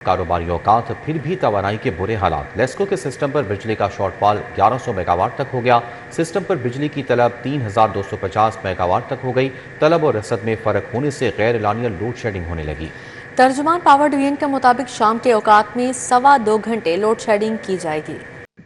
कारोबारी औकात फिर भी तवानाई के बुरे हालात। लेस्को के सिस्टम पर बिजली का शॉर्टफॉल 1100 मेगावाट तक हो गया। सिस्टम पर बिजली की तलब 3250 मेगावाट तक हो गई। तलब और रसद में फर्क होने से गैर एलानिया लोड शेडिंग होने लगी। तर्जुमान पावर डिवीजन के मुताबिक शाम के औकात में 2.25 घंटे लोड शेडिंग की जाएगी।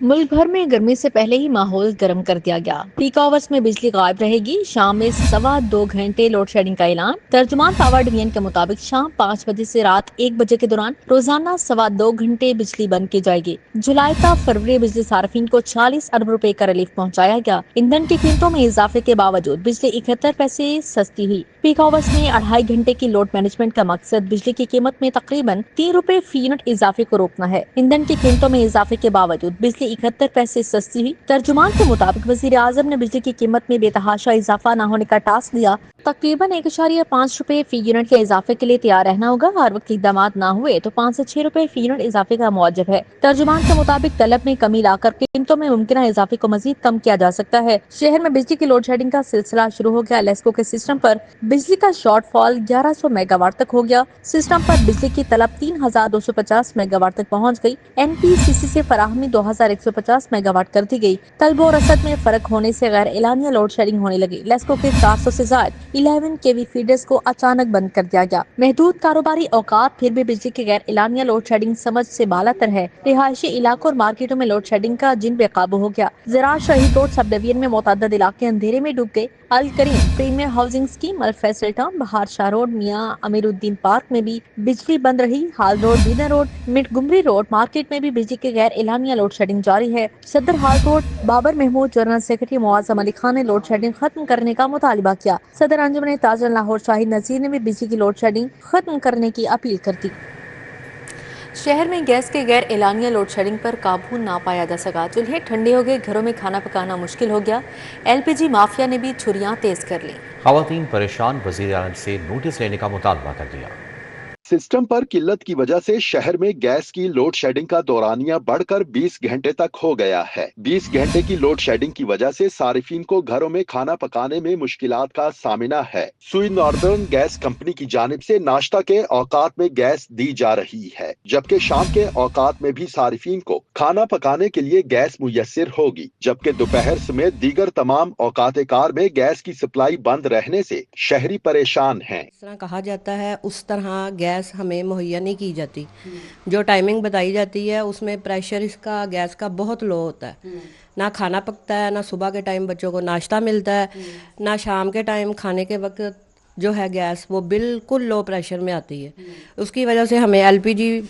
मुल्क भर में गर्मी से पहले ही माहौल गर्म कर दिया गया। पीक आवर्स में बिजली गायब रहेगी। शाम में 2.25 घंटे लोड शेडिंग का ऐलान। तर्जुमान पावर डिवीजन के मुताबिक शाम 5 बजे से रात 1 बजे के दौरान रोजाना 2.25 घंटे बिजली बंद की जाएगी। जुलाई का फरवरी बिजली सार्फिन को 40 अरब रुपए का रिलीफ पहुँचाया गया। ईंधन की कीमतों में इजाफे के बावजूद बिजली 71 पैसे सस्ती हुई। पीक आवर्स में 2.5 घंटे की लोड मैनेजमेंट का मकसद बिजली की कीमत में तकरीबन 3 रुपए फी यूनिट इजाफे को रोकना है। ईंधन की कीमतों में इजाफे के बावजूद बिजली 71 पैसे सस्ती हुई। तर्जुमान के मुताबिक वजीर आजम ने बिजली की कीमत में बेतहाशा इजाफा न होने का टास्क दिया। तकरीबन 1.5 रुपए फी यूनिट के इजाफे के लिए तैयार रहना होगा। हर वक्त इकदाम न हुए तो 5 से 6 रुपए फी यूनिट इजाफे का मौजब है। तर्जुमान के मुताबिक तलब में कमी लाकर कीमतों में मुमकिन इजाफे को मजीद कम किया जा सकता है। शहर में बिजली की लोड शेडिंग का सिलसिला शुरू हो गया। लेस्को के सिस्टम पर बिजली का शॉर्टफॉल 1100 मेगावाट तक हो गया। सिस्टम पर बिजली की तलब 3250 मेगावाट तक पहुँच गई। NPCC से फराहमी 2150 मेगावाट कर दी गई। तलब और रसद में फर्क होने से गैर एलानिया लोड शेडिंग होने लगी। लेस्को के 400 से ज्यादा 11 केवी फीडर्स को अचानक बंद कर दिया गया। महदूद कारोबारी औकात फिर भी बिजली के गैर एलानिया लोड शेडिंग समझ से बालातर है। रिहायशी इलाकों और मार्केटों में लोड शेडिंग का जिन बेकाबू हो गया। ज़राअत शहीद रोड सब डिवीजन में मुतअद्दिद इलाके अंधेरे में डूब गए। Al Karim premier housing scheme, Al Faisal town, Bahar Shah road, Mian Amiruddin park में भी बिजली बंद रही। Hall road, Beadon road, Montgomery road market में भी बिजली के गैर एलानिया लोड शेडिंग जारी है। सदर hall road, Babar Mahmood general secretary Muazzam Ali Khan ने लोड शेडिंग खत्म करने का मुतालिबा किया। सदर अंजुमन ताजर लाहौर शाहिद नजीर ने भी बिजली की लोड शेडिंग खत्म करने की अपील कर दी। शहर में गैस के गैर एलानिया लोड शेडिंग पर काबू ना पाया जा सका। चूल्हे ठंडे हो गए, घरों में खाना पकाना मुश्किल हो गया। LPG माफिया ने भी छुरियां तेज कर ली। खवातीन परेशान, वजीर आज़म से नोटिस लेने का मुतालबा कर दिया। सिस्टम पर किल्लत की वजह से शहर में गैस की लोड शेडिंग का दौरानिया बढ़कर 20 घंटे तक हो गया है। 20 घंटे की लोड शेडिंग की वजह से सारिफिन को घरों में खाना पकाने में मुश्किलात का सामना है। सुई नॉर्दर्न गैस कंपनी की जानिब से नाश्ता के औकात में गैस दी जा रही है, जबकि शाम के औकात में भी सारिफिन को खाना पकाने के लिए गैस मुयस्सर होगी। जबकि दोपहर समेत दीगर तमाम औकात कार में गैस की सप्लाई बंद रहने से शहरी परेशान हैं। जिस तरह कहा जाता है उस तरह गैस हमें मुहैया नहीं की जाती। जो टाइमिंग बताई जाती है उसमें प्रेशर इसका गैस का बहुत लो होता है। ना खाना पकता है, ना सुबह के टाइम बच्चों को नाश्ता मिलता है, ना शाम के टाइम खाने के वक्त जो है गैस वो बिल्कुल लो प्रेशर में आती है। उसकी वजह से हमें LPG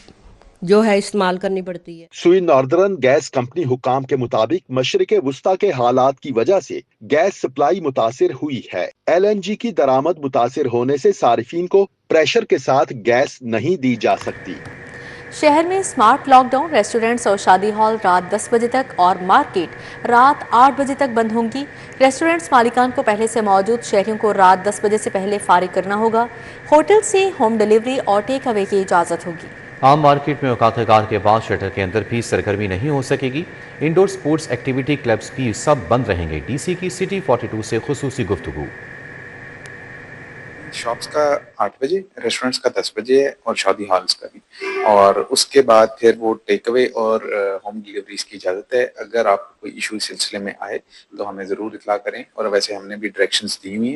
जो है इस्तेमाल करनी पड़ती है। सुई नॉर्दर्न गैस कंपनी हुकाम के मुताबिक मशरिके वुस्ता के हालात की वजह से गैस सप्लाई मुतासिर हुई है। LNG की दरामद मुतासिर होने से सारिफिन को प्रेशर के साथ गैस नहीं दी जा सकती। शहर में स्मार्ट लॉकडाउन, रेस्टोरेंट्स और शादी हॉल रात 10 बजे तक और मार्केट रात 8 बजे तक बंद होंगी। रेस्टोरेंट्स मालिकान को पहले से मौजूद शहरियों को रात 10 बजे से पहले फारिग करना होगा। होटल से होम डिलीवरी और टेक अवे की इजाज़त होगी। आम मार्केट में औकात-ए-कार के बाद शटर के अंदर भी सरगर्मी नहीं हो सकेगी। इंडोर स्पोर्ट्स एक्टिविटी क्लब्स भी सब बंद रहेंगे। DC की सिटी 42 से खुसूसी गुफ्तगू। शॉप्स का 8 बजे, रेस्टोरेंट्स का 10 बजे है और शादी हॉल्स का भी। और उसके बाद फिर वो टेक अवे और होम डिलीवरीज की इजाज़त है। अगर आपको कोई इशू इस सिलसिले में आए तो हमें ज़रूर इत्तला करें। और वैसे हमने भी डायरेक्शंस दी हुई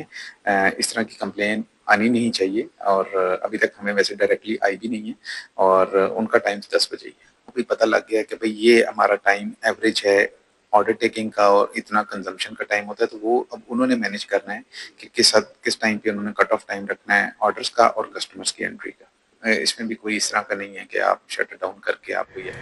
हैं। इस तरह की कंप्लेन आनी नहीं चाहिए और अभी तक हमें वैसे डायरेक्टली आई भी नहीं है। और उनका टाइम 10 बजे ही है। अभी पता लग गया कि भाई ये हमारा टाइम एवरेज है ऑर्डर टेकिंग का और इतना कंजम्पशन का टाइम होता है, तो वो अब उन्होंने मैनेज करना है कि किस टाइम पे उन्होंने कट ऑफ टाइम रखना है ऑर्डर्स का और कस्टमर्स की एंट्री का। इसमें भी कोई इस तरह का नहीं है कि आप शटर डाउन करके आपको ये।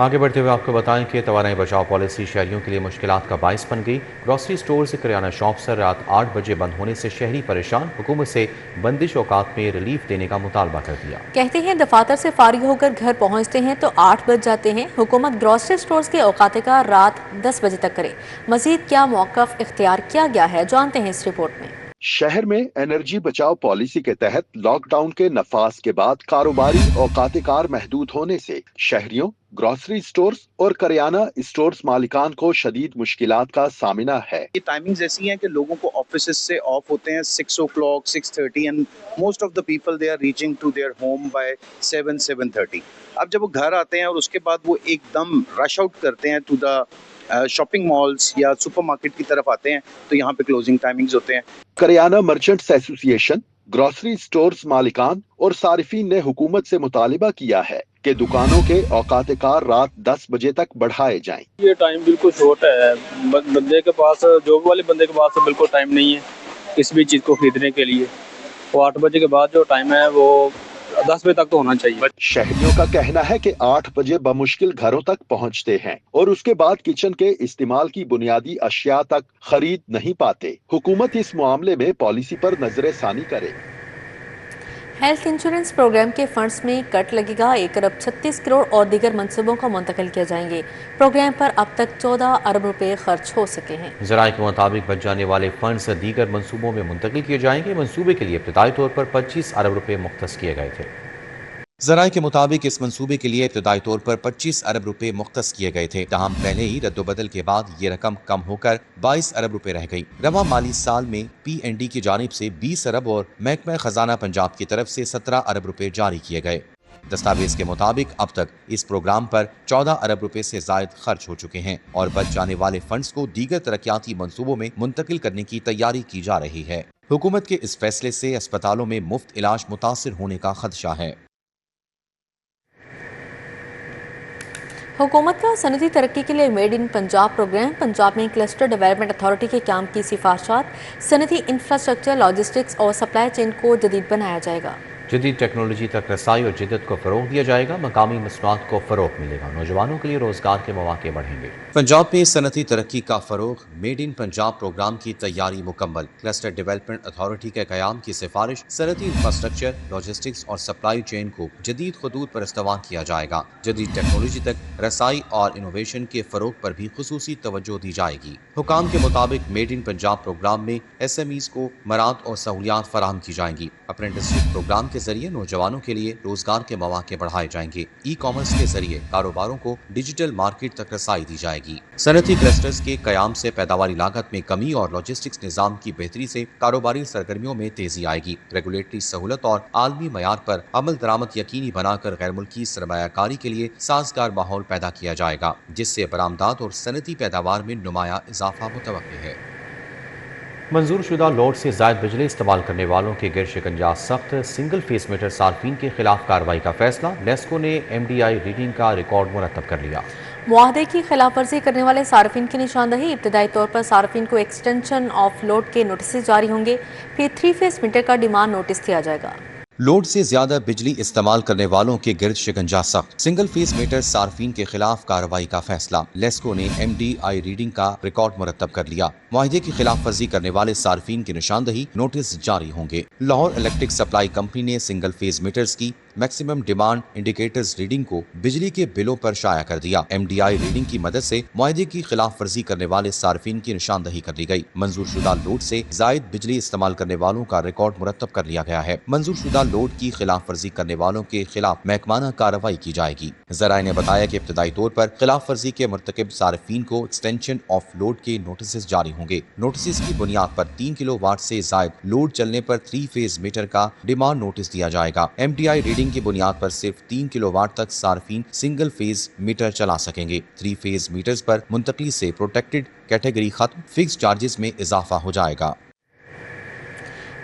आगे बढ़ते हुए आपको बताएं कि तवानाई बचाओ पॉलिसी शहरियों के लिए मुश्किलात का बाइस बन गई। ग्रोसरी स्टोर से किराना शॉप से रात 8 बजे बंद होने से शहरी परेशान। हुकूमत से बंदिश औकात में रिलीफ देने का मुतालबा कर दिया। कहते हैं दफातर से फारिग होकर घर पहुंचते हैं तो 8 बज जाते हैं। हुकूमत ग्रोसरी स्टोर्स के औकात का रात 10 बजे तक करे। मजीद क्या मौक़िफ़ इख्तियार किया गया है, जानते हैं इस रिपोर्ट में। शहर में एनर्जी बचाओ पॉलिसी के तहत लॉकडाउन के नफाज के बाद कारोबारी औकात कार महदूद होने से शहरियों ग्रॉसरी स्टोर्स और करियाना स्टोर्स मालिकान को शदीद मुश्किलात का सामना है। ये टाइमिंग्स ऐसी हैं कि लोगों को ऑफिस से ऑफ होते हैं 6 o'clock, 6:30 and most of the people they are reaching to their home by 7:30। अब जब वो घर आते हैं और उसके बाद वो एकदम रश आउट करते हैं टू द शॉपिंग मॉल्स या सुपरमार्केट की तरफ आते हैं, तो यहाँ पे क्लोजिंग टाइमिंग्स होते हैं। Kiryana merchants association, grocery stores मालिकान और सारिफीन ने हुकूमत से मुतालिबा किया है कि दुकानों के औकात कार रात 10 बजे तक बढ़ाए जाएं। ये टाइम बिल्कुल शॉर्ट है, बंदे के पास, जॉब वाले बंदे के पास बिल्कुल टाइम नहीं है किसी भी चीज़ को खरीदने के लिए। वो 8 बजे के बाद जो टाइम है वो 10 बजे तक तो होना चाहिए। शहरियों का कहना है कि 8 बजे बमुश्किल घरों तक पहुंचते हैं और उसके बाद किचन के इस्तेमाल की बुनियादी अशिया तक खरीद नहीं पाते। हुकूमत इस मामले में पॉलिसी पर नजरसानी करे। हेल्थ इंश्योरेंस प्रोग्राम के फंड्स में कट लगेगा। 1 अरब 36 करोड़ और दीगर मंसूबों को मुंतकिल किए जाएंगे। प्रोग्राम पर अब तक 14 अरब रुपए खर्च हो सके हैं। ज़राए के मुताबिक बच जाने वाले फंड्स दीगर मंसूबों में मुंतकिल किए जाएंगे। मंसूबे के लिए इब्तदाई तौर पर 25 अरब रुपए मुख्तस किए गए थे। ज़राए के मुताबिक इस मंसूबे के लिए इब्तदाई तौर पर 25 अरब रुपए मुख्तस किए गए थे, तहम पहले ही रद्दोबदल के बाद ये रकम कम होकर 22 अरब रुपए रह गई। रवा माली साल में PND की जानिब से 20 अरब और महकमा खजाना पंजाब की तरफ से 17 अरब रुपए जारी किए गए। दस्तावेज के मुताबिक अब तक इस प्रोग्राम पर 14 अरब रुपए से जायद खर्च हो चुके हैं और बच जाने वाले फंड्स को दीगर तरक्याती मंसूबों में मुंतकिल करने की तैयारी की जा रही है। हुकूमत के इस फैसले से अस्पतालों में मुफ्त इलाज मुतासिर होने का खदशा है। हुकूमत का सनती तरक्की के लिए made in Punjab programme. Punjab में क्लस्टर डेवलपमेंट अथॉरिटी के काम की सिफारिशात, सनती इंफ्रास्ट्रक्चर, लॉजिस्टिक्स और सप्लाई चेन को जदीद बनाया जाएगा। जदीद टेक्नोलॉजी तक रसाई और जिद्दत को फ़रोग दिया जाएगा। मकामी मसनूआत को फ़रोग मिलेगा। नौजवानों के लिए रोज़गार के मौके बढ़ेंगे। पंजाब में सनती तरक्की का फ़रोग। मेड इन पंजाब प्रोग्राम की तैयारी मुकम्मल। क्लस्टर डेवलपमेंट अथॉरिटी के क़याम की सिफारिश, सनती इंफ्रास्ट्रक्चर, लॉजिस्टिक्स और सप्लाई चेन को जदीद खतूत पर इस्तेमाल किया जाएगा। जदीद टेक्नोलॉजी तक रसाई और इनोवेशन के फ़रोग पर भी खुसूसी तवज्जो दी जाएगी। हुकाम के मुताबिक मेड इन पंजाब प्रोग्राम में SMEs को मराद और सहूलियात फराहम की जाएंगी। अप्रेंटिसशिप प्रोग्राम के जरिए नौजवानों के लिए रोजगार के मौके बढ़ाए जाएंगे। ई-कॉमर्स के जरिए कारोबारों को डिजिटल मार्केट तक रसाई दी जाएगी। सनती क्लस्टर्स के कयाम से पैदावारी लागत में कमी और लॉजिस्टिक्स निज़ाम की बेहतरी से कारोबारी सरगर्मियों में तेजी आएगी। रेगुलेटरी सहूलत और आलमी मयार पर अमल दरामद यकीनी बनाकर गैर मुल्की सरमायाकारी के लिए साजगार माहौल पैदा किया जाएगा, जिससे बरामदात और सनती पैदावार में नुमाया इजाफा मुतवक्किल है। मंजूर शुदा लोड से ज़ायद बिजली इस्तेमाल करने वालों के गिर शिकंजा सख्त। सिंगल फेस मीटर सार्फिन के खिलाफ कार्रवाई का फैसला। लेस्को ने MDI रीडिंग का रिकॉर्ड मुरतब कर लिया। मुआहदे की खिलाफ वर्जी करने वाले सार्फिन की निशानदही। इब्तदाई तौर पर सार्फिन को एक्सटेंशन ऑफ लोड के नोटिस जारी होंगे, फिर 3 फेस मीटर का डिमांड नोटिस दिया जाएगा। लोड से ज्यादा बिजली इस्तेमाल करने वालों के गिर्द शिकंजा सख्त। सिंगल फेस मीटर सार्फिन के खिलाफ कार्रवाई का फैसला। लेस्को ने MDI रीडिंग का रिकॉर्ड मुरतब कर लिया। मुआहदे की खिलाफ वर्जी करने वाले सार्फिन की निशानदही नोटिस जारी होंगे। लाहौर इलेक्ट्रिक सप्लाई कंपनी ने सिंगल फेस मीटर्स की मैक्सिमम डिमांड इंडिकेटर्स रीडिंग को बिजली के बिलों पर शाया कर दिया। MDI रीडिंग की मदद से मुआहदे की खिलाफ वर्जी करने वाले सार्फिन की निशानदही कर दी गई। मंजूर शुदा लोड से जायद बिजली इस्तेमाल करने वालों का रिकॉर्ड मुरतब कर लिया गया है। मंजूर शुदा लोड की खिलाफ वर्जी करने वालों के खिलाफ महकमाना कार्रवाई की जाएगी। जराए ने बताया कि इब्तदाई तौर पर खिलाफ वर्जी के मुर्तकिब सार्फिन को एक्सटेंशन ऑफ लोड के नोटिस जारी होंगे। नोटिस की बुनियाद पर 3 किलोवाट से जायद लोड चलने पर 3 फेज मीटर का डिमांड नोटिस दिया जाएगा। MDI रीडिंग की बुनियाद पर सिर्फ 3 किलोवाट तक सार्फिन सिंगल फेज मीटर चला सकेंगे। 3 फेज मीटर्स पर मुंतकली से प्रोटेक्टेड कैटेगरी खत्म, फिक्स चार्जेस में इजाफा हो जाएगा।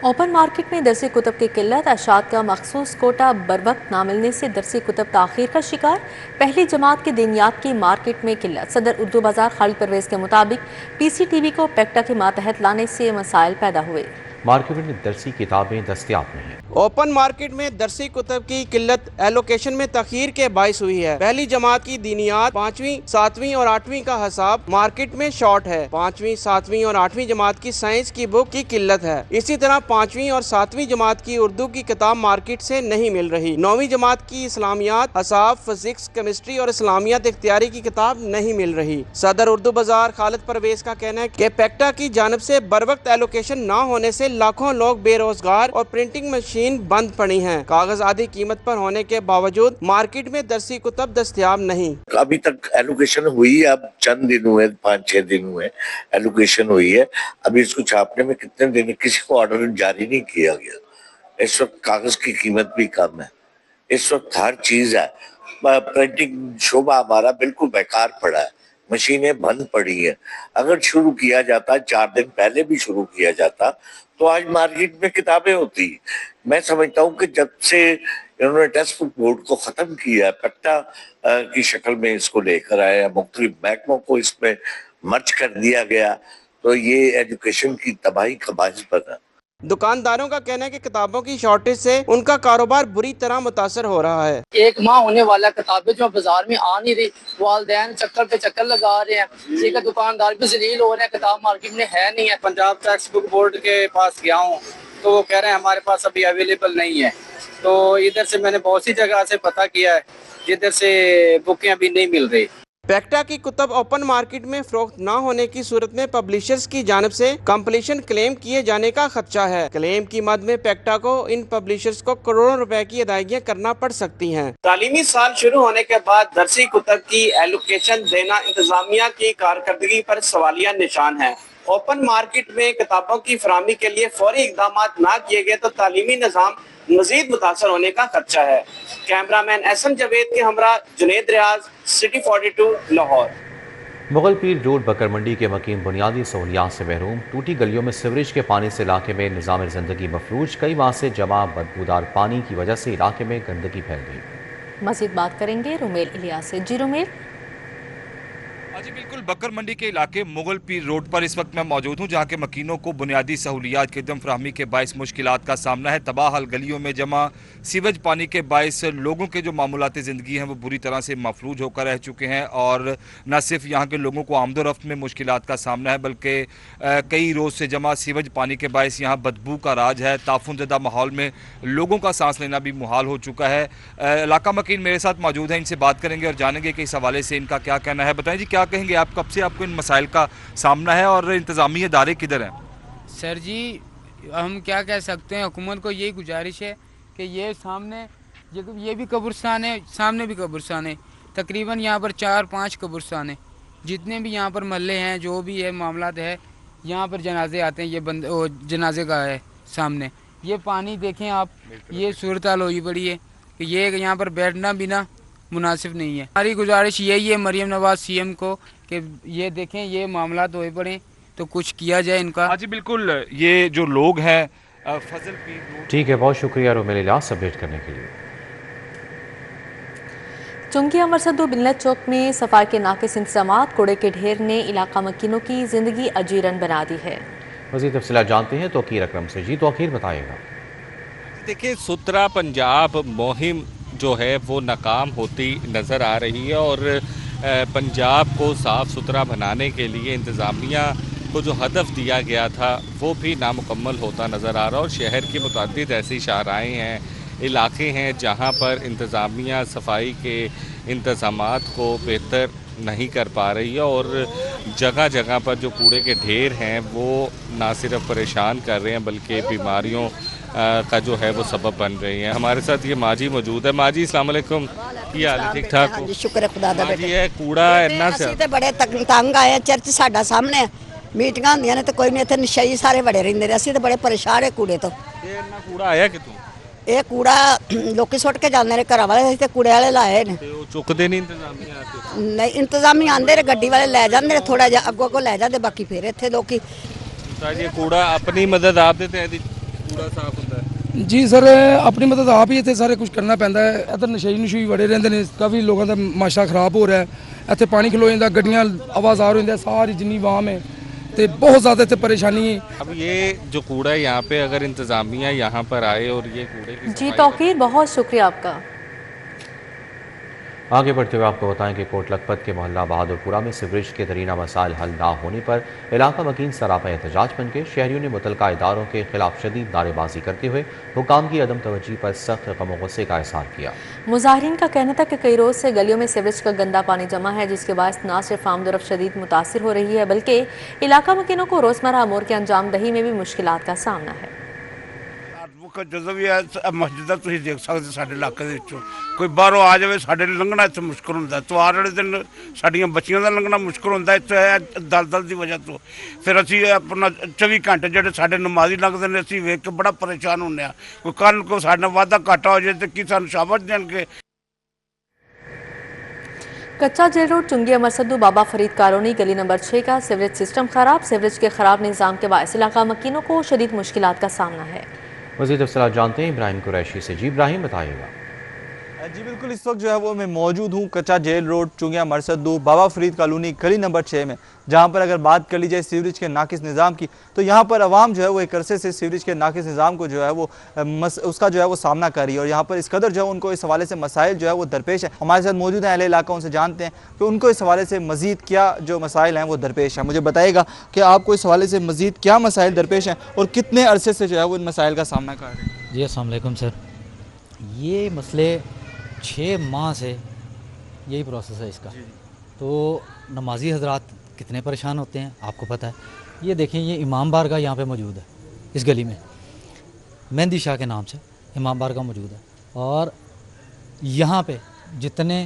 ओपन मार्केट में दरसी कुतब की किल्लत। अशात का मखसूस कोटा बरवक्त ना मिलने से दरसी कुतब ताखीर का शिकार। पहली जमात के दीनियात की मार्केट में किल्लत। सदर उर्दू बाजार खालिद परवेज के मुताबिक PCTV को पेक्टा के मातहत लाने से मसाइल पैदा हुए। मार्केट में दरसी किताबें दस्तयाब नहीं है। ओपन मार्केट में दरसी कुतब की किल्लत एलोकेशन में तखीर के बाइस हुई है। पहली जमात की दीनियात 5वीं, 7वीं और 8वीं का हिसाब मार्केट में शॉर्ट है। 5वीं, 7वीं और 8वीं जमात की साइंस की बुक की किल्लत है। इसी तरह 5वीं और 7वीं जमात की उर्दू की किताब मार्केट से नहीं मिल रही। 9वीं जमात की इस्लामियात, हिसाब, फिजिक्स, केमिस्ट्री और इस्लामियात इख्तियारी की किताब नहीं मिल रही। सदर उर्दू बाजार खालिद परवेज का कहना है कि पेक्टा की जानिब से बरवक्त एलोकेशन न होने से लाखों लोग बेरोजगार और प्रिंटिंग मशीन बंद पड़ी हैं। कागज आधी कीमत पर होने के बावजूद मार्केट में दरसी कुतब दस्तयाब नहीं। अभी तक एलोकेशन हुई है, अब चंद दिन हुए, 5-6 दिन हुए एलोकेशन हुई है। अभी इसको छापने में कितने दिन, किसी को ऑर्डर जारी नहीं किया गया। इस वक्त कागज की कीमत भी कम है, इस वक्त हर चीज है। प्रिंटिंग शोबा हमारा बिल्कुल बेकार पड़ा है, मशीनें बंद पड़ी हैं। अगर शुरू किया जाता, 4 दिन पहले भी शुरू किया जाता, तो आज मार्केट में किताबें होती। मैं समझता हूँ कि जब से इन्होंने टेक्स्ट बुक बोर्ड को खत्म किया, पट्टा की शक्ल में इसको लेकर आया, मुख्तलिफ महकमों को इसमें मर्ज कर दिया गया, तो ये एजुकेशन की तबाही का बाइस बना। दुकानदारों का कहना है कि किताबों की शॉर्टेज से उनका कारोबार बुरी तरह मुतासर हो रहा है। 1 माह होने वाला, किताबें जो बाजार में आ नहीं रही, वालिदैन चक्कर पे चक्कर लगा रहे हैं, ठीक है, दुकानदार भी जलील हो रहे हैं, किताब मार्केट में है नहीं है। पंजाब टेक्स्ट बुक बोर्ड के पास गया हूँ तो वो कह रहे हैं हमारे पास अभी अवेलेबल नहीं है। तो इधर से मैंने बहुत सी जगह से पता किया है जिधर से बुकें अभी नहीं मिल रही। पैक्टा की कुतब ओपन मार्केट में फरोख्त न होने की सूरत में पब्लिशर्स की जानिब से कंप्लीशन क्लेम किए जाने का खदशा है। क्लेम की मद में पैक्टा को इन पब्लिशर्स को करोड़ों रुपए की अदायगियां करना पड़ सकती हैं। तालीमी साल शुरू होने के बाद दरसी कुतब की एलोकेशन देना इंतजामिया की कारकर्दगी पर सवालिया निशान है। ओपन मार्केट में किताबों की फराहमी के लिए फौरी इकदाम न किए गए तो तालीमी निज़ाम मजीद मुतासर होने का खदशा है। कैमरामैन एहसन जावेद के हमरा जुनेद रियाज, सिटी 42 लाहौर। मुगल पीर रोड बकर मंडी के मकीन बुनियादी सहूलियात से महरूम, टूटी गलियों में सीवरेज के पानी से इलाके में निज़ाम ज़िंदगी मफलूज। कई माह से जमा बदबूदार पानी की वजह से इलाके में गंदगी फैल गई। मज़ीद बात करेंगे रुमेल इलियास से। जी रुमेल। जी बिल्कुल, बकर मंडी के इलाके मुगल पीर रोड पर इस वक्त मैं मौजूद हूँ, जहाँ के मकीनों को बुनियादी सहूलियात की अदम फराहमी के बायस मुश्किलात का सामना है। तबाह हाल गलियों में जमा सीवेज पानी के बायस लोगों के जो मामूलाती ज़िंदगी हैं वो बुरी तरह से मफलूज होकर रह चुके हैं। और न सिर्फ यहाँ के लोगों को आमदोरफ्त में मुश्किलात का सामना है, बल्कि कई रोज़ से जमा सीवेज पानी के बायस यहाँ बदबू का राज है। ताफुनज़दा माहौल में लोगों का सांस लेना भी मुहाल हो चुका है। इलाका मकीन मेरे साथ मौजूद है, इनसे बात करेंगे और जानेंगे कि इस हवाले से इनका क्या कहना है। बताएं जी, क्या कहेंगे आप, कब से आपको इन मसाइल का सामना है और इंतज़ामी इदारे किधर हैं? सर जी, हम क्या कह सकते हैं, हुकूमत को यही गुजारिश है कि ये सामने ये भी कब्रिस्तान है, सामने भी कब्रिस्तान है, तकरीबन यहाँ पर 4-5 कब्रिस्तान है। जितने भी यहाँ पर महल्ले हैं, जो भी है मामलात है, यहाँ पर जनाजे आते हैं, ये जनाजे का है सामने। ये पानी देखें आप, ये सूरत हाल हुई पड़ी है कि ये यहाँ पर बैठना भी ना मुनासिब नहीं है। हमारी गुजारिश यही है मरियम नवाज सीएम को कि ये देखें, ये मामला तो पड़े तो कुछ किया जाए इनका। हाँ जी बिल्कुल, ये जो लोग हैं फजल पीर। ठीक है, बहुत शुक्रिया रुमेल इलियास अपडेट करने के लिए। चुंगी अमरसदू बिलत चौक में सफाई के नाकिस इंतजामात, कूड़े के ढेर ने इलाका मकीनों की जिंदगी अजीरन बना दी है। मज़ीद तफसीलात जानते हैं तौकीर अकरम से। जी तौकीर, बताइएगा। देखिए, सुथरा पंजाब मुहिम जो है वो नाकाम होती नज़र आ रही है और पंजाब को साफ़ सुथरा बनाने के लिए इंतज़ामिया को जो हदफ दिया गया था वो भी नामुकम्मल होता नज़र आ रहा है। और शहर की मुतअद्दिद ऐसी शाहराएँ हैं, इलाके हैं जहाँ पर इंतज़ामिया सफाई के इंतज़ामात को बेहतर नहीं कर पा रही है और जगह जगह पर जो कूड़े के ढेर हैं वो ना सिर्फ परेशान कर रहे हैं बल्कि बीमारियों का जो है वो सबब बन रही है। हमारे साथ ये माजी मौजूद है। माजी अस्सलाम वालेकुम, ਕੀ ਹਾਲ ਹੈ? ਠੀਕ ਠਾਕ ਹੋ? जी शुक्र खुदा दा बेटा। ये कूड़ा इन्ना से ਅਸੀਂ ਤੇ ਬੜੇ ਤੰਗ ਆਏ, ਚਰਚ ਸਾਡਾ ਸਾਹਮਣੇ ਮੀਟਿੰਗਾਂ ਹੁੰਦੀਆਂ ਨੇ ਤੇ ਕੋਈ ਨਹੀਂ, ਇੱਥੇ ਨਸ਼ਈ ਸਾਰੇ ਬੜੇ ਰਹਿੰਦੇ ਨੇ, ਅਸੀਂ ਤੇ ਬੜੇ ਪਰੇਸ਼ਾਨ ਹੈ ਕੂੜੇ ਤੋਂ। ਇਹ ਇੰਨਾ ਕੂੜਾ ਆਇਆ ਕਿਤੋਂ? ਇਹ ਕੂੜਾ ਲੋਕੀ ਸੁੱਟ ਕੇ ਜਾਂਦੇ ਨੇ ਘਰਾਂ ਵਾਲੇ, ਅਸੀਂ ਤੇ ਕੂੜੇ ਵਾਲੇ ਲਾਏ ਨੇ। ਤੇ ਉਹ ਚੁੱਕਦੇ ਨਹੀਂ ਇੰਤਜ਼ਾਮੀਆਂ ਆ ਕੇ? ਨਹੀਂ, ਇੰਤਜ਼ਾਮੀ ਆਂਦੇ ਨੇ, ਗੱਡੀ ਵਾਲੇ ਲੈ ਜਾਂਦੇ ਨੇ, ਥੋੜਾ ਜਿਹਾ ਅੱਗੋਂ ਲੈ ਜਾਂਦੇ, ਬਾਕੀ ਫਿਰ ਇੱਥੇ ਲੋਕੀ। ਤਾਂ ਇਹ ਕੂੜਾ ਆਪਣੀ ਮਦਦ ਆਪ ਦੇ ਤੇ ਕੂੜਾ ਸਾਫ਼ ਹੁੰਦਾ ਹੈ? जी सर, अपनी मदद आप ही इतने सारे कुछ करना पैंदा है। इधर नशई नशुई बड़े रहते हैं, काफ़ी लोगों का माशा खराब हो रहा है। इतने पानी खलो जाता, गड्डियाँ आवाज़ार हो जाती, सारी जिन्नी वाम है तो बहुत ज़्यादा इतने परेशानी है। अब ये जो कूड़ा है यहाँ पे अगर इंतज़ामिया यहाँ पर आए और ये कूड़े की जी तौकीर, बहुत शुक्रिया आपका। आगे बढ़ते हुए आपको बताएं कि कोट लखपत के मोहल्ला बहादुरपुरा में सीवरेज के दरीना मसाइल हल ना होने पर इलाका मकीन सरापा एहतजाज बन गए। शहरियों ने मुतलका इदारों के खिलाफ शदीद नारेबाजी करते हुए हुकाम की अदम तवज्जी पर सख्त गम गुस्से का इजहार किया। मुजाहिरीन का कहना था कि कई रोज से गलियों में सीवरेज का गंदा पानी जमा है, जिसके बायस न सिर्फ आमदोरफ्त शदीद मुतासिर हो रही है बल्कि इलाका मकीनों को रोजमर्रा अमूर की अंजाम दही में भी मुश्किलात का सामना है। ਜਦੋਂ ਵੀ ਮਸਜਿਦਾਂ ਤੁਸੀਂ ਦੇਖ ਸਕਦੇ ਸਾਡੇ ਇਲਾਕੇ ਦੇ ਵਿੱਚੋਂ ਕੋਈ ਬਾਹਰੋਂ ਆ ਜਾਵੇ ਸਾਡੇ ਲਈ ਲੰਘਣਾ ਇੱਥੇ ਮੁਸ਼ਕਲ ਹੁੰਦਾ। ਤਿਉਹਾਰ ਵਾਲੇ ਦਿਨ ਸਾਡੀਆਂ ਬੱਚੀਆਂ ਦਾ ਲੰਘਣਾ ਮੁਸ਼ਕਲ ਹੁੰਦਾ ਇੱਥੇ ਦਲਦਲ ਦੀ ਵਜ੍ਹਾ ਤੋਂ। ਫਿਰ ਅਸੀਂ ਆਪਣਾ 24 ਘੰਟੇ ਜਿਹੜੇ ਸਾਡੇ ਨਮਾਜ਼ੀ ਲੰਘਦੇ ਨੇ ਅਸੀਂ ਵੇਖ ਕੇ ਬੜਾ ਪਰੇਸ਼ਾਨ ਹੁੰਦੇ ਆ। ਕੋਈ ਕੱਲ੍ਹ ਨੂੰ ਕੋਈ ਸਾਡੇ ਨਾਲ ਵਾਧਾ ਘਾਟਾ ਹੋ ਜਾਏ ਤੇ ਕੀ ਸਾਨੂੰ ਸ਼ਾਬਾਸ਼ ਦੇਣਗੇ। कच्चा जेल रोड चुंगी अमरसद्दू बाबा फरीद कॉलोनी गली नंबर 6 का सीवरेज सिस्टम खराब। सीवरेज के खराब निज़ाम के बायस इलाका मकीनों को शदीद मुश्किलात का सामना है। मज़ीद तफसीलात जानते हैं इब्राहिम कुरैशी से। जी इब्राहिम बताइएगा। जी बिल्कुल, इस वक्त जो है वो मैं मौजूद हूँ कच्चा जेल रोड चुंगिया मरसद्दू बाबा फरीद कॉलोनी गली नंबर 6 में, जहाँ पर अगर बात कर ली जाए सीवरेज के नाकिस निज़ाम की तो यहाँ पर आवाम जो है वो एक अरसे से सीवरेज के नाकिस निज़ाम को जो है वो उसका जो है वो सामना कर रही है और यहाँ पर इस कदर जो है उनको इस हवाले से मसाइल जो है वो दरपेश है। हमारे साथ मौजूद हैं अहले इलाका, उनसे जानते हैं कि उनको इस हवाले से मज़ीद क्या जो मसाइल हैं वो दरपेश हैं। मुझे बताइएगा कि आपको इस हवाले से मज़ीद क्या मसाइल दरपेश हैं और कितने अरसे से जो है वो इन मसाइल का सामना कर रहे हैं। जी अस्सलाम वालेकुम सर, ये मसले 6 माह से यही प्रोसेस है इसका। तो नमाजी हजरात कितने परेशान होते हैं आपको पता है। ये देखें, ये इमाम बारगाह यहाँ पे मौजूद है इस गली में, मेहंदी शाह के नाम से इमाम बारगाह मौजूद है और यहाँ पे जितने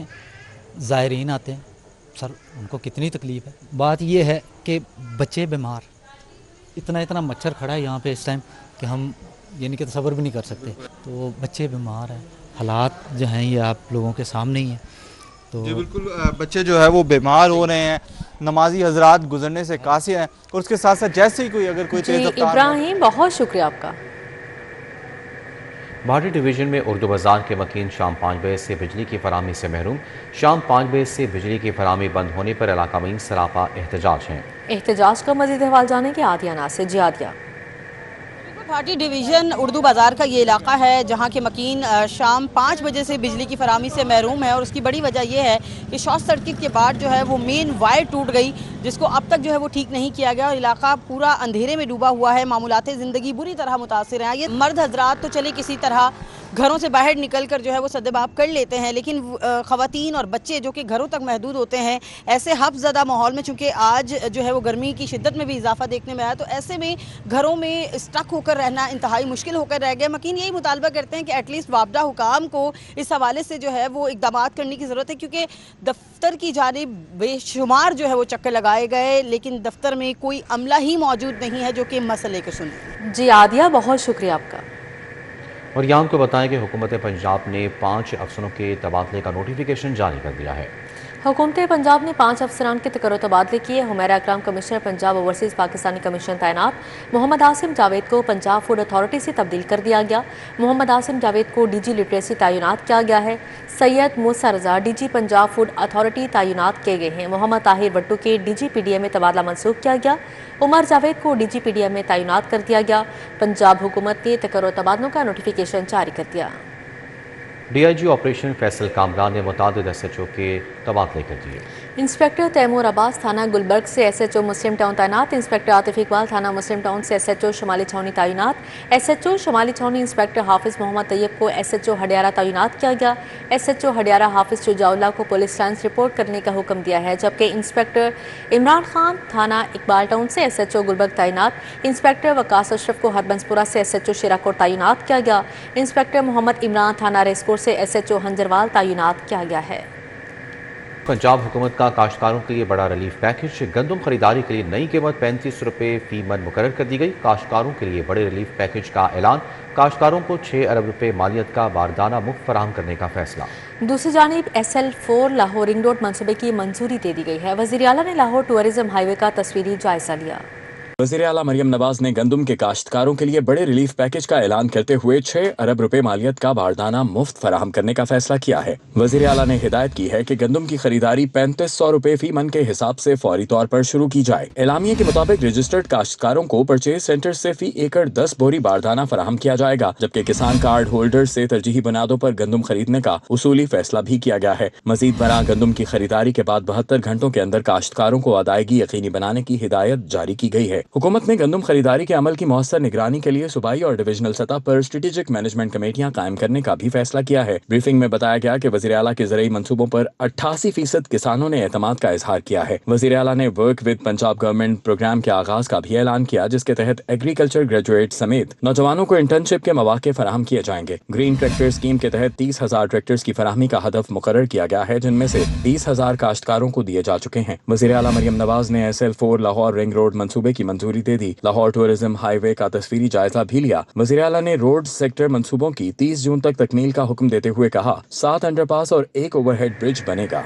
ज़ायरीन आते हैं सर उनको कितनी तकलीफ़ है। बात ये है कि बच्चे बीमार, इतना मच्छर खड़ा है यहाँ पे इस टाइम कि हम यानी कि तसव्वुर भी नहीं कर सकते। तो बच्चे बीमार हैं, हालात जो हैं ये आप लोगों के सामने ही हैं। तो जी बिल्कुल, बच्चे जो है वो बीमार हो रहे हैं, नमाजी हजरात गुजरने से कासिर हैं और उसके साथ साथ जैसे ही कोई अगर कोई तेज इब्राहिम बहुत शुक्रिया आपका। भाटी डिवीज़न में उर्दू बाज़ार के मकीन शाम 5 बजे से बिजली की फराहमी से महरूम। शाम 5 बजे से बिजली की फराहमी बंद होने पर इलाका में सरापा एहतजाज हैं। एहतजाज का मज़ीद अहवाल जाने के आदियाना से जियादिया। भाटी डिवीज़न उर्दू बाज़ार का ये इलाका है जहाँ के मकीन शाम 5 बजे से बिजली की फराहमी से महरूम है और उसकी बड़ी वजह यह है कि शॉर्ट सर्किट के बाद जो है वो मेन वायर टूट गई, जिसको अब तक जो है वो ठीक नहीं किया गया और इलाका पूरा अंधेरे में डूबा हुआ है। मामूलात ज़िंदगी बुरी तरह मुतासिर हैं। ये मर्द हजरात तो चले किसी तरह घरों से बाहर निकल कर जो है वो सद्देबाब कर लेते हैं, लेकिन ख़वातीन और बच्चे जो कि घरों तक महदूद होते हैं, ऐसे हफ्ज़दा माहौल में चूँकि आज जो है वो गर्मी की शिद्दत में भी इजाफा देखने में आया, तो ऐसे में घरों में स्टक होकर रहना इंतहाई मुश्किल होकर रह गया। मकीन यही मुतालबा करते हैं कि एटलीस्ट वाबदा हुकाम को इस हवाले से जो है वो इक़दामात करने की ज़रूरत है, क्योंकि दफ्तर की जानिब बेशुमार जो है वो चक्कर लगाए गए लेकिन दफ्तर में कोई अमला ही मौजूद नहीं है जो कि मसले को सुने। जी आदिया बहुत शुक्रिया आपका। और यहाँ आपको बताएं कि हुकूमत पंजाब ने 5 अफसरों के तबादले का नोटिफिकेशन जारी कर दिया है। हुकूमत पंजाब ने 5 अफसरान के तकर्रो तबादले किए। Humaira Akram commissioner Punjab overseas Pakistani commission तैनात। मोहम्मद आसिम जावेद को पंजाब फूड अथॉरिटी से तब्दील कर दिया गया। मोहम्मद आसिम जावेद को DG लिटरेसी तैनात किया गया है। सैयद मूसा रजा DG पंजाब फूड अथॉरिटी तैनात किए गए हैं। मोहम्मद ताहिर भट्टू के DG PDM में तबादला मनसूख किया गया। उमर जावेद को DG PDM में तैनात कर दिया गया। पंजाब हुकूमत ने तकर्रो तबादलों का नोटिफिकेशन जारी कर दिया। DIG ऑपरेशन फैसल कामरान ने मुतादिद SHO के तबादले कर दिए। इंस्पेक्टर तैमूर अब्बास थाना गुलबर्ग से SHO मुस्लिम टाउन तैनात। इंस्पेक्टर आतिफ इकबाल थाना मुस्लिम टाउन से SHO शुमाली छावनी तैनात। SHO शुमाली छावनी इंस्पेक्टर हाफिज़ मोहम्मद तैयब को SHO हडियारा तैनात किया गया। SHO हडियारा हाफिज़ शुजाउल्लाह को पुलिस लाइन रिपोर्ट करने का हुक्म दिया है, जबकि इंस्पेक्टर इमरान खान थाना इकबाल टाउन से SHO गुलबर्ग तैनात। इंस्पेक्टर वकास अशरफ को हरबंसपुरा से SHO शिराकोट तैनात किया गया। इंस्पेक्टर मोहम्मद इमरान थाना रेस्कोर से SHO हंजरवाल तैनात किया गया है। पंजाब हुकूमत का काश्तकारों के लिए बड़ा रिलीफ पैकेज। गंदम खरीदारी के लिए नई कीमत 35 रुपये फी मन मुकर्रर कर दी गई। काश्तकारों के लिए बड़े रिलीफ पैकेज का ऐलान। काश्तकारों को 6 अरब रुपये मालियत का बारदाना मुफ्त फराहम करने का फैसला। दूसरी जानिब SL4 लाहौर रिंग रोड मनसूबे की मंजूरी दे दी गई है। वज़ीर आला ने लाहौर टूरिज्म हाईवे का तस्वीरी जायजा लिया। वज़ीर आला मरियम नवाज ने गंदम के काश्तकारों के लिए बड़े रिलीफ पैकेज का ऐलान करते हुए 6 अरब रुपए मालियत का बारदाना मुफ्त फराहम करने का फैसला किया है। वज़ीर आला ने हिदायत की है कि गंदम की खरीदारी 3500 रुपए फी मन के हिसाब से फौरी तौर पर शुरू की जाए। एलामिये के मुताबिक रजिस्टर्ड काश्तकारों को परचेज सेंटर से फी एकड़ 10 बोरी बारदाना फराहम किया जाएगा, जबकि किसान कार्ड होल्डर से तरजीही बुनियादों पर गंदम खरीदने का उसूली फैसला भी किया गया है। मजीद बरा गंदम की खरीदारी के बाद 72 घंटों के अंदर काश्तकारों को अदायगी यकीनी बनाने की हिदायत जारी की गई है। हुकूमत ने गंदम खरीदारी के अमल की मौसर निगरानी के लिए सूबाई और डिविजनल सतह पर स्ट्रेटेजिक मैनेजमेंट कमेटियां कायम करने का भी फैसला किया है। ब्रीफिंग में बताया गया कि वज़ीर आला के ज़रूरी मंसूबों पर 88% किसानों ने एतमाद का इजहार किया है। वज़ीर आला ने work with Punjab government programme के आगाज का भी ऐलान किया, जिसके तहत एग्रीकल्चर ग्रेजुएट समेत नौजवानों को इंटर्नशिप के मौके फराहम किए जाएंगे। ग्रीन ट्रैक्टर स्कीम के तहत 30,000 ट्रैक्टर्स की फराहमी का हदफ मुकर्रर किया गया है, जिनमें से 20,000 काश्तकारों को दिए जा चुके हैं। वज़ीर आला मरियम नवाज ने SL4 लाहौर रिंग रोड मंसूबे की मंजूरी दे दी। लाहौर टूरिज्म हाईवे का तस्वीरी जायजा भी लिया। वज़ीर आला ने रोड सेक्टर मंसूबों की 30 जून तक तकमील का हुक्म देते हुए कहा 7 अंडरपास और 1 ओवरहेड ब्रिज बनेगा।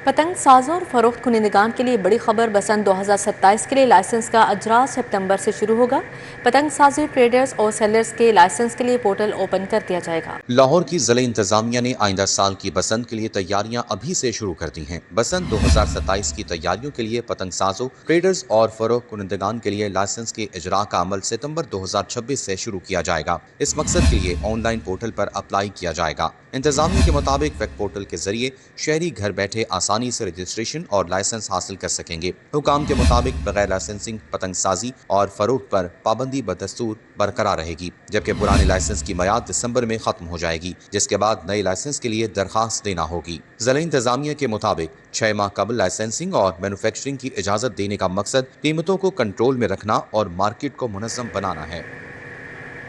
पतंग साजों और फरोख्त कुनिंदगान के लिए बड़ी खबर, बसंत 2027 के लिए लाइसेंस का अजरास सितंबर से शुरू होगा। पतंग साजी ट्रेडर्स और सेलर्स के लाइसेंस के लिए पोर्टल ओपन कर दिया जाएगा। लाहौर की ज़िला इंतजामिया ने आइंदा साल की बसंत के लिए तैयारियां अभी से शुरू कर दी हैं। बसंत 2027 की तैयारियों के लिए पतंग साजों, ट्रेडर्स और फरोख्त कुनिंदगान के लिए लाइसेंस के इजरा का अमल सितंबर 2026 से शुरू किया जाएगा। इस मकसद के लिए ऑनलाइन पोर्टल पर अप्लाई किया जाएगा। इंतजामिया के मुताबिक वेब पोर्टल के जरिए शहरी घर बैठे आसानी से रजिस्ट्रेशन और लाइसेंस हासिल कर सकेंगे। हुकाम के मुताबिक बगैर लाइसेंसिंग पतंग साजी और फरोख्त पर पाबंदी बदस्तूर बरकरार रहेगी, जबकि पुराने लाइसेंस की मियाद दिसंबर में खत्म हो जाएगी, जिसके बाद नए लाइसेंस के लिए दरखास्त देना होगी। ज़िला इंतजामिया के मुताबिक 6 माह कबल लाइसेंसिंग और मैन्युफैक्चरिंग की इजाज़त देने का मकसद कीमतों को कंट्रोल में रखना और मार्केट को मुनज़्ज़म बनाना है।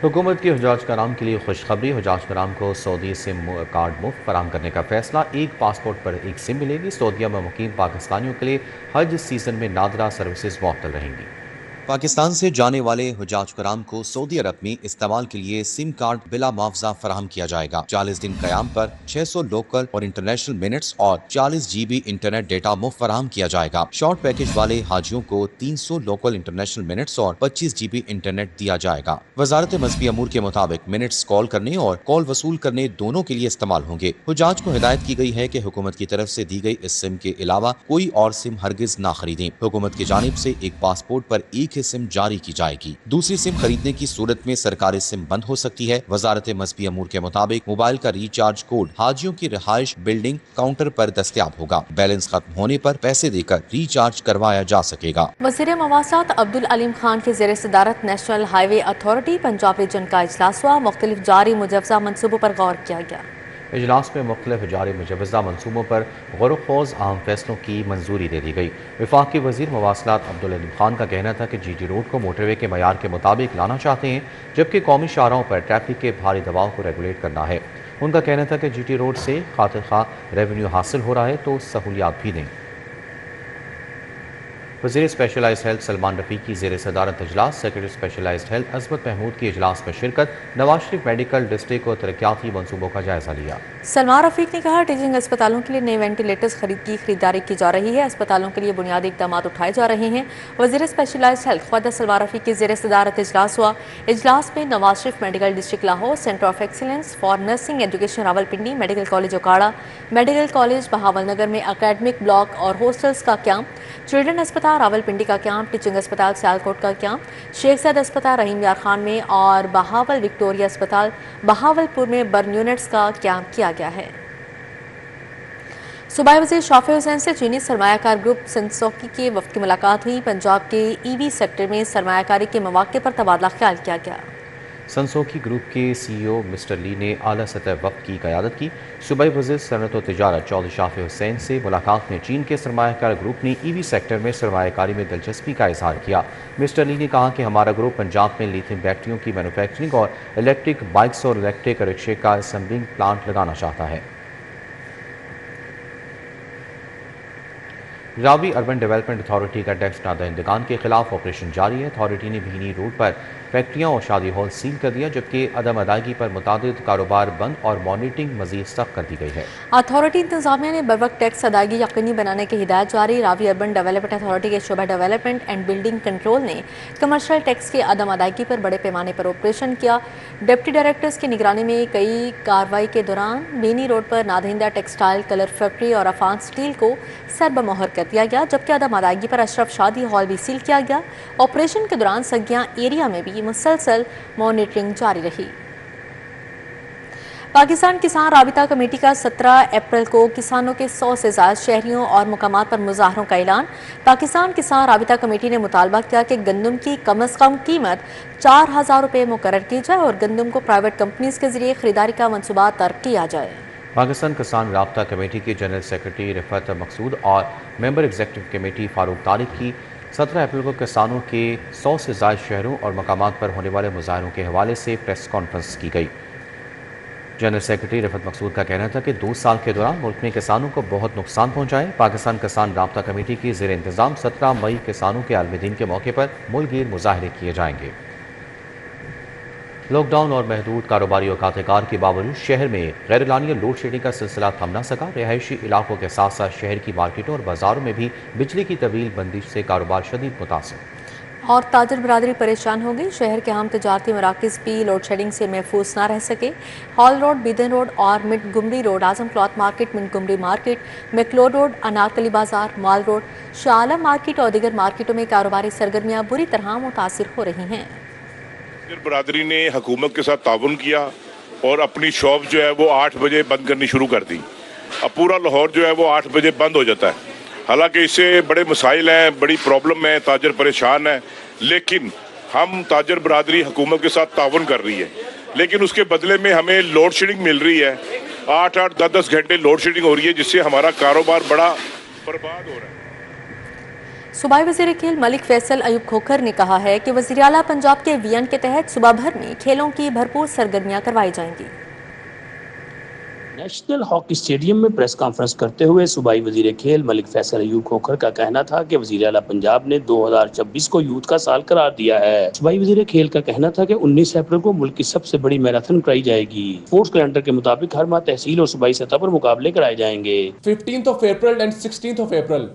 हुकूमत की हुजाज कराम के लिए खुशखबरी, हुजाज कराम को सऊदी सिम कार्ड मुफ्त फराहम करने का फैसला। एक पासपोर्ट पर एक सिम मिलेगी। सऊदीया में मुकीम पाकिस्तानियों के लिए हज सीजन में नादरा सर्विसेज मुअत्तल रहेंगी। पाकिस्तान से जाने वाले हुजाज कराम को सऊदी अरब में इस्तेमाल के लिए सिम कार्ड बिला मुआवजा फराहम किया जाएगा। 40 दिन कयाम पर 600 लोकल और इंटरनेशनल मिनट्स और 40 GB इंटरनेट डेटा मुफ्त फराहम किया जाएगा। शॉर्ट पैकेज वाले हाजियों को 300 लोकल इंटरनेशनल मिनट्स और 25 GB इंटरनेट दिया जाएगा। वजारत मज़हबी अमूर के मुताबिक मिनट्स कॉल करने और कॉल वसूल करने दोनों के लिए इस्तेमाल होंगे। हुजाज को हिदायत की गई है कि हुकूमत की तरफ से दी गई इस सिम के अलावा कोई और सिम हरगिज ना खरीदें। हुकूमत की जानिब से एक पासपोर्ट पर एक सिम जारी की जाएगी। दूसरी सिम खरीदने की सूरत में सरकारी सिम बंद हो सकती है। वजारत मज़हबी अमूर के मुताबिक मोबाइल का रिचार्ज कोड हाजियों की रिहाइश बिल्डिंग काउंटर पर दस्तयाब होगा। बैलेंस खत्म होने पर पैसे देकर रिचार्ज करवाया जा सकेगा। वज़ीर मवासात अब्दुल अलीम खान की ज़ेर सदारत national highway authority Punjab region का इजलास हुआ। मुख्तलिफ जारी मुजवज़ा मनसूबों पर गौर किया गया। इजलास में मुख्तलिफ जारी मुजवज़ा मनसूबों पर गौर-व-ख़ौज़ अहम फैसलों की मंजूरी दे दी गई। वफाकी वज़ीर मवासलात अब्दुल अलीम खान का कहना था कि GT रोड को मोटरवे के मयार के मुताबिक लाना चाहते हैं, जबकि कौमी शाहराहों पर ट्रैफिक के भारी दबाव को रेगुलेट करना है। उनका कहना था कि GT रोड से खातिर खा रेवेन्यू हासिल हो रहा है तो सहूलियात भी दें। वज़ीर स्पेशलाइज्ड हेल्थ सलमान रफ़ी की ज़ेर सदारत इजलास। सेक्रेटरी स्पेशलाइज्ड हेल्थ अज़मत महमूद की इजलास में शिरकत। नवाज शरीफ मेडिकल डिस्ट्रिक्ट और तरक्याती मनसूबों का जायजा लिया। सलमान रफ़ीक ने कहा टीचिंग अस्पतालों के लिए नए वेंटिलेटर्स खरीदारी की जा रही है। अस्पतालों के लिए बुनियादी इक़दाम उठाए जा रहे हैं। वज़ीर स्पेशलाइज्ड हेल्थ ख्वाजा सलमान रफ़ीक की ज़ेर सदारत इजलास हुआ। इजलास में Nawaz Sharif medical district Lahore, centre of excellence for nursing education Rawalpindi, medical college Okara, medical college Bahawalnagar में अकेडमिक ब्लॉक और हॉस्टल्स का क्याम, चिल्ड्रन अस्पताल रावलपिंडी का क्याम, टीचिंग अस्पताल सियालकोट का क्याम, शेख सैद अस्पताल रहीम यार खान में और बहावल विक्टोरिया अस्पताल बहावलपुर में बर्न यूनिट्स का क्याम किया गया है। सूबाई वज़ीर शाफी हुसैन से चीनी सरमायाकार ग्रुप सनसोकी के वफ़द की मुलाकात हुई। पंजाब के EV सेक्टर में सरमायाकारी के मौक़े पर तबादला ख्याल किया गया। सनसोकी ग्रुप के CEO मिस्टर ली ने आला सतह वफ़द की क़यादत की। सूबाई वज़ीर सनअत व तिजारत चौधरी शाफी हुसैन से मुलाकात में चीन के सरमायाकार ग्रुप ने EV सेक्टर में सरमायाकारी में दिलचस्पी का इजहार किया। मिस्टर ली ने कहा कि हमारा ग्रुप पंजाब में लिथियम बैटरियों की मैन्युफैक्चरिंग और इलेक्ट्रिक बाइक्स और इलेक्ट्रिक रिक्शे का असेंबलिंग प्लांट लगाना चाहता है। रावी अर्बन डेवलपमेंट अथॉरिटी का टैक्स नादहिंदगान के खिलाफ ऑपरेशन जारी है। अथॉरिटी ने भीनी रोड पर फैक्ट्रियां और शादी हॉल सील कर दिया, जबकि अदम अदायगी पर मुतादिद कारोबार बंद और मॉनिटरिंग मजीद सख्त कर दी गई है। अथॉरिटी इंतजामिया ने बरवक्त टैक्स अदायगी यकीनी बनाने की हिदायत जारी। रावी अर्बन डेवलपमेंट अथॉरिटी के शोबा डेवलपमेंट एंड बिल्डिंग कंट्रोल ने कमर्शियल टैक्स की अदम अदायगी पर बड़े पैमाने पर ऑपरेशन किया। डिप्टी डायरेक्टर्स की निगरानी में कई कार्रवाई के दौरान बेनी रोड पर नादहिंदा टेक्सटाइल कलर फैक्ट्री और अफान स्टील को सरबमोहर कर दिया गया, जबकि अदम अदायगी पर अशरफ शादी हॉल भी सील किया गया। ऑपरेशन के दौरान सगियां एरिया में भी मुसलसल मॉनिटरिंग जारी रही। पाकिस्तान किसान राबिता कमेटी का 17 अप्रैल को किसानों के 100 से ज़्यादा शहरियों और मुकामात पर मुजाहरों का ऐलान। पाकिस्तान किसान राबिता कमेटी ने मुतालबा किया कि गंदम की कम अज़ कम कीमत 4000 रुपये मुकर्रर की जाए और गंदम को प्राइवेट कंपनीज के जरिए खरीदारी का मनसूबा तर्क किया जाए। पाकिस्तान किसान राब्ता कमेटी के जनरल सेक्रेटरी रिफत मकसूद और member executive committee Farooq Tariq की 17 अप्रैल को किसानों के 100 से ज़्यादा शहरों और मकामात पर होने वाले मुजाहरों के हवाले से प्रेस कॉन्फ्रेंस की गई। जनरल सेक्रेटरी रिफत मकसूद का कहना था कि 2 साल के दौरान मुल्क में किसानों को बहुत नुकसान पहुंचाए। पाकिस्तान किसान राब्ता कमेटी की ज़ेर इंतज़ाम 17 मई किसानों के आलमी दिन के मौके पर मुल्कगीर मुजाहरे किए जाएंगे। लॉकडाउन और महदूद कारोबारी औकात-ए-कार के बावजूद शहर में गैर-एलानिया लोड शेडिंग का सिलसिला थम न सका। रिहायशी इलाकों के साथ साथ शहर की मार्केटों और बाजारों में भी बिजली की तवील बंदिश से कारोबार शदीद मुतासिर और ताजर बरादरी परेशान हो गई। शहर के अहम तजारती मराकज़ भी लोड शेडिंग से महफूज ना रह सके। हॉल रोड, बिदन रोड और मिड गुमरी रोड, आजम क्लॉथ मार्केट, मिड गुमरी मार्केट, मैक्लोड रोड, अनारकली बाजार, माल रोड, शाह आलम मार्केट और दीगर मार्केटों में कारोबारी सरगर्मियाँ बुरी तरह मुतासिर हो रही हैं। बरादरी ने हुकूमत के साथ ताउन किया और अपनी शॉप जो है वो 8 बजे बंद करनी शुरू कर दी। अब पूरा लाहौर जो है वो 8 बजे बंद हो जाता है। हालांकि इससे बड़े मसाइल हैं, बड़ी प्रॉब्लम है, ताजर परेशान है, लेकिन हम ताजर बरादरी हुकूमत के साथ ताउन कर रही है, लेकिन उसके बदले में हमें लोड शेडिंग मिल रही है। 8-8, 10-10 घंटे लोड शेडिंग हो रही है, जिससे हमारा कारोबार बड़ा बर्बाद हो रहा है। सूबाई वज़ीर खेल मलिक फैसल अयूब खोखर ने कहा है कि वज़ीर आला पंजाब के विजन के तहत सूबा भर में खेलों की भरपूर सरगर्मियां करवाई जाएंगी। नेशनल हॉकी स्टेडियम में प्रेस कॉन्फ्रेंस करते हुए सूबाई वज़ीर खेल मलिक फैसल अयूब खोखर का कहना था कि वज़ीर आला पंजाब ने 2026 को यूथ का साल करार दिया है। सूबाई वज़ीर खेल का कहना था कि 19 अप्रैल को मुल्क की सबसे बड़ी मैराथन कराई जाएगी। स्पोर्ट्स कैलेंडर के मुताबिक हर माह तहसील और सूबाई सतह पर मुकाबले कराए जाएंगे। 15 अप्रैल एंड 16 अप्रैल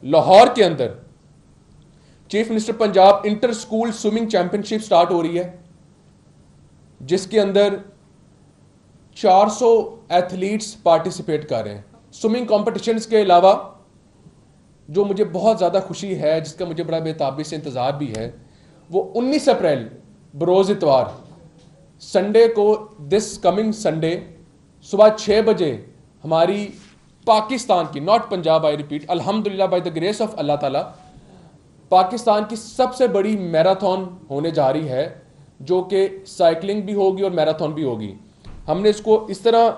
लाहौर के अंदर chief minister Punjab inter school swimming championship start हो रही है, जिसके अंदर 400 एथलीट्स पार्टिसिपेट कर रहे हैं। स्विमिंग कॉम्पिटिशन्स के अलावा जो मुझे बहुत ज़्यादा खुशी है, जिसका मुझे बड़ा बेताबी से इंतज़ार भी है, वो 19 अप्रैल बरोज़ इतवार संडे को, दिस कमिंग संडे सुबह 6 बजे हमारी पाकिस्तान की, नॉट पंजाब, आई रिपीट, अल्हम्दुलिल्लाह बाय द ग्रेस ऑफ अल्लाह ताला, पाकिस्तान की सबसे बड़ी मैराथन होने जा रही है, जो कि साइकिलिंग भी होगी और मैराथन भी होगी। हमने इसको इस तरह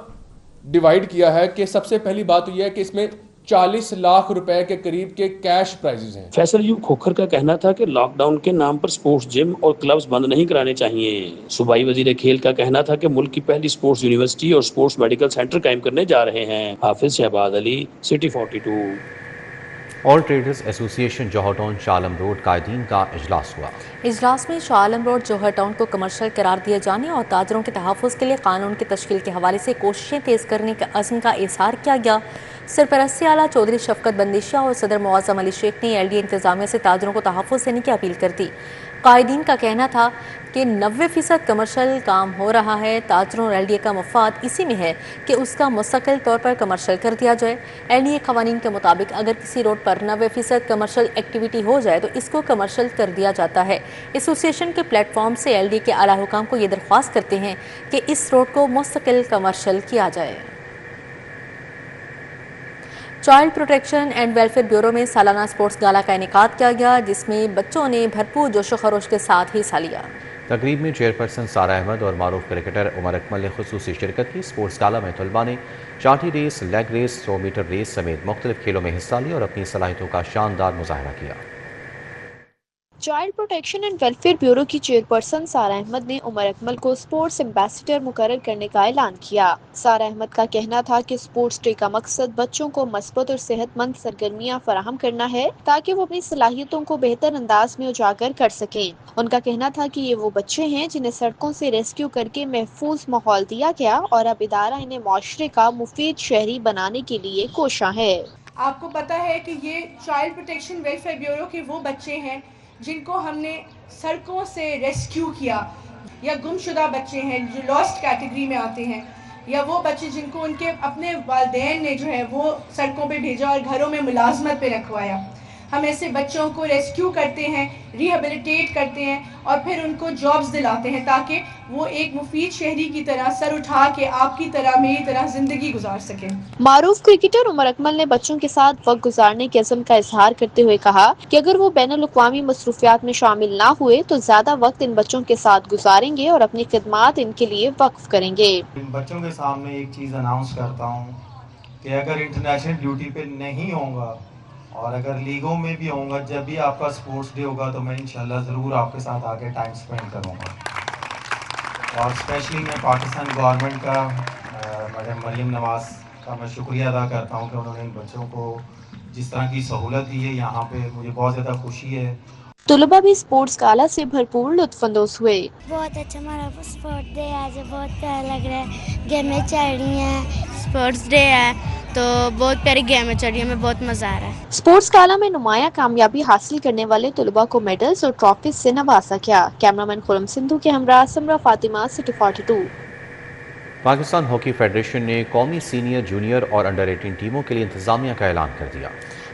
डिवाइड किया है कि सबसे पहली बात तो यह है कि इसमें 40 लाख रुपए के करीब के कैश प्राइजेस हैं। फैसल अयूब खोखर का कहना था कि लॉकडाउन के नाम पर स्पोर्ट्स जिम और क्लब्स बंद नहीं कराने चाहिए। सूबाई वजीर खेल का कहना था कि मुल्क की पहली स्पोर्ट्स यूनिवर्सिटी और स्पोर्ट्स मेडिकल सेंटर कायम करने जा रहे हैं। Hafiz Shahbaz Ali, City 42। All traders association Johar town Shah Alam road कायदीन का इजलास हुआ। इजलास में शाह आलम रोड जौहर टाउन को कमर्शियल करार दिए जाने और ताजरों के तहफ़्फ़ुज़ के लिए कानून की तश्कील के हवाले से कोशिशें तेज़ करने के अज़्म का इज़हार किया गया। सरपरस्ती आला चौधरी शफकत बंदिशिया और सदर मुआज़्ज़म अली शेख ने LDA इंतज़ामिया से ताजरों को तहफ़्फ़ुज़ देने की अपील कर दी। कायदीन का कहना था कि 90% कमर्शियल काम हो रहा है। ताजरों और LDA का मफाद इसी में है कि उसका मुस्तकिल तौर पर कमर्शियल कर दिया जाए। LDA कवानीन के मुताबिक अगर किसी रोड पर 90% कमर्शियल एक्टिविटी हो जाए तो इसको कमर्शियल कर दिया जाता है। एसोसिएशन के प्लेटफॉर्म से LDA के आला हुकाम को ये दरख्वास्त करते हैं कि इस रोड को मुस्तकिल कमर्शियल किया जाए। Child protection and welfare bureau में सालाना स्पोर्ट्स गाला का इनेकाद किया गया, जिसमें बच्चों ने भरपूर जोशो खरोश के साथ हिस्सा लिया। तकरीब में चेयरपर्सन सारा अहमद और मारूफ क्रिकेटर उमर अकमल ने खुसूसी शिरकत की। स्पोर्ट्स गाला में तलबा ने चाटी race, leg race, 100 metre race समेत मुख्तलिफ खेलों में हिस्सा लिया और अपनी सलाहियतों का शानदार मुजाहरा किया। Child protection and welfare bureau کی چیئرپرسن سارہ احمد نے عمر اکمل کو اسپورٹس ایمبیسڈر مقرر کرنے کا اعلان کیا۔ سارہ احمد کا کہنا تھا کہ اسپورٹس ڈے کا مقصد بچوں کو مثبت اور صحت مند سرگرمیاں فراہم کرنا ہے تاکہ وہ اپنی صلاحیتوں کو بہتر انداز میں اجاگر کر سکیں۔ ان کا کہنا تھا کہ یہ وہ بچے ہیں جنہیں سڑکوں سے ریسکیو کر کے محفوظ ماحول دیا گیا اور اب ادارہ انہیں معاشرے کا مفید شہری بنانے کے لیے کوشاں ہے۔ آپ کو پتہ ہے کہ یہ چائلڈ پروٹیکشن ویلفیئر بیورو کے وہ بچے ہیں جن کو ہم نے سڑکوں سے ریسکیو کیا، یا گمشدہ بچے ہیں جو لاسٹ کیٹیگری میں آتے ہیں، یا وہ بچے جن کو ان کے اپنے والدین نے جو ہے وہ سڑکوں پہ بھیجا اور گھروں میں ملازمت پہ رکھوایا۔ ہم ایسے بچوں کو ریسکیو کرتے ہیں، ریہیبلیٹیٹ کرتے ہیں اور پھر ان کو جابز دلاتے ہیں تاکہ وہ ایک مفید شہری کی طرح سر اٹھا کے آپ کی طرح میری طرح زندگی گزار سکیں۔ معروف کرکٹر عمر اکمل نے بچوں کے ساتھ وقت گزارنے کے عزم کا اظہار کرتے ہوئے کہا کہ اگر وہ بین الاقوامی مصروفیات میں شامل نہ ہوئے تو زیادہ وقت ان بچوں کے ساتھ گزاریں گے اور اپنی خدمات ان کے لیے وقف کریں گے۔ بچوں کے سامنے ایک چیز اناؤنس کرتا ہوں کہ اگر انٹرنیشنل ڈیوٹی پہ نہیں ہوں گا اور اگر لیگوں میں بھی ہوں گا، جب بھی آپ کا اسپورٹس ڈے ہوگا تو میں انشاءاللہ ضرور آپ کے ساتھ آگے ٹائم سپینڈ کروں گا۔ اور اسپیشلی میں پاکستان گورنمنٹ کا میڈم مریم نواز کا میں شکریہ ادا کرتا ہوں کہ انہوں نے ان بچوں کو جس طرح کی سہولت دی ہے یہاں پہ، مجھے بہت زیادہ خوشی ہے۔ طلباء بھی اسپورٹس گالا سے بھرپور لطف اندوز ہوئے۔ بہت اچھا ہمارا اسپورٹ ڈے آج بہت پیارا لگ رہا ہے، گیمیں چل رہی ہیں، اسپورٹس ڈے ہے تو بہت پیاری گیمیں چل رہی ہیں، ہمیں بہت مزہ آ رہا ہے۔ اسپورٹس گالا میں نمایاں کامیابی حاصل کرنے والے طلباء کو میڈلز اور ٹرافیز سے نوازا گیا۔ کیمرامین خرم سندھو کے ہمراہ Samra Fatima, City 42۔ Pakistan hockey federation نے قومی سینئر، جونیئر اور انڈر 18 ٹیموں کے لیے انتظامیہ کا اعلان کر دیا۔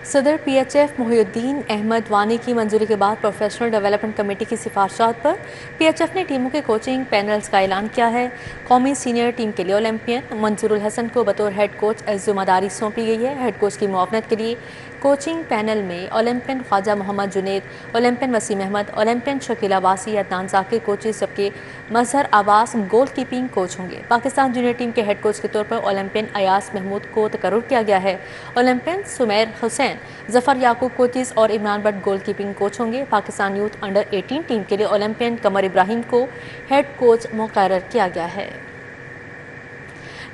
صدر پی ایچ ایف محی الدین احمد وانی کی منظوری کے بعد پروفیشنل ڈیولپمنٹ کمیٹی کی سفارشات پر پی ایچ ایف نے ٹیموں کے کوچنگ پینلز کا اعلان کیا ہے۔ قومی سینئر ٹیم کے لیے اولمپئن منظور الحسن کو بطور ہیڈ کوچ ذمہ داری سونپی گئی ہے۔ ہیڈ کوچ کی معاونت کے لیے کوچنگ پینل میں اولمپئن خواجہ محمد جنید، اولمپئن وسیم احمد، اولمپئن شکیل عباسی، عدنان ذاکر کوچز، جبکہ مظہر عباس گول کیپنگ کوچ ہوں گے۔ پاکستان جونیئر ٹیم کے ہیڈ کوچ کے طور پر اولمپئن ایاز محمود کو تقرر کیا گیا ہے۔ اولمپئن سمیر حسین، ظفر یعقوب کوچز اور Imran but goal keeping coach ہوں گے۔ پاکستان یوتھ انڈر 18 ٹیم کے لیے اولمپئن قمر ابراہیم کو ہیڈ کوچ مقرر کیا گیا ہے۔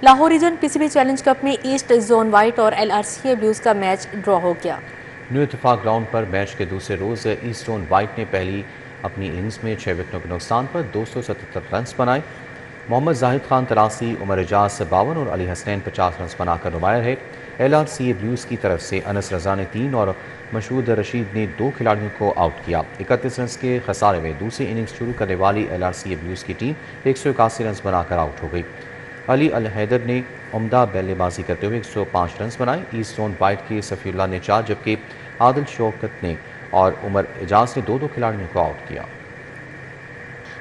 لاہور ریجن پی سی بی چیلنج کپ میں ایسٹ زون وائٹ اور ایل آر سی اے بلیوز کا میچ ڈرا ہو گیا۔ نیو اتفاق گراؤنڈ پر میچ کے دوسرے روز ایسٹ زون وائٹ نے پہلی اپنی اننگز میں 6 وکٹوں کے نقصان پر 277 رنز بنائے۔ محمد زاہد خان 83، عمر اعجاز 52 اور علی حسنین 50 رنز بنا کر نمایاں ہے۔ ایل آر سی اے بلیوز کی طرف سے انس رضا نے 3 اور مشہود رشید نے 2 کھلاڑیوں کو آؤٹ کیا۔ 31 رنز کے خسارے میں دوسری اننگز شروع کرنے والی ایل آر سی اے بلیوز کی ٹیم 181 رنز بنا کر آؤٹ ہو گئی۔ علی الحیدر نے عمدہ بلے بازی کرتے ہوئے 105 رنز بنائے۔ ایسٹ زون وائٹ کے صفی اللہ نے 4 جبکہ عادل شوکت نے اور عمر اعجاز نے 2 کھلاڑیوں کو آؤٹ کیا۔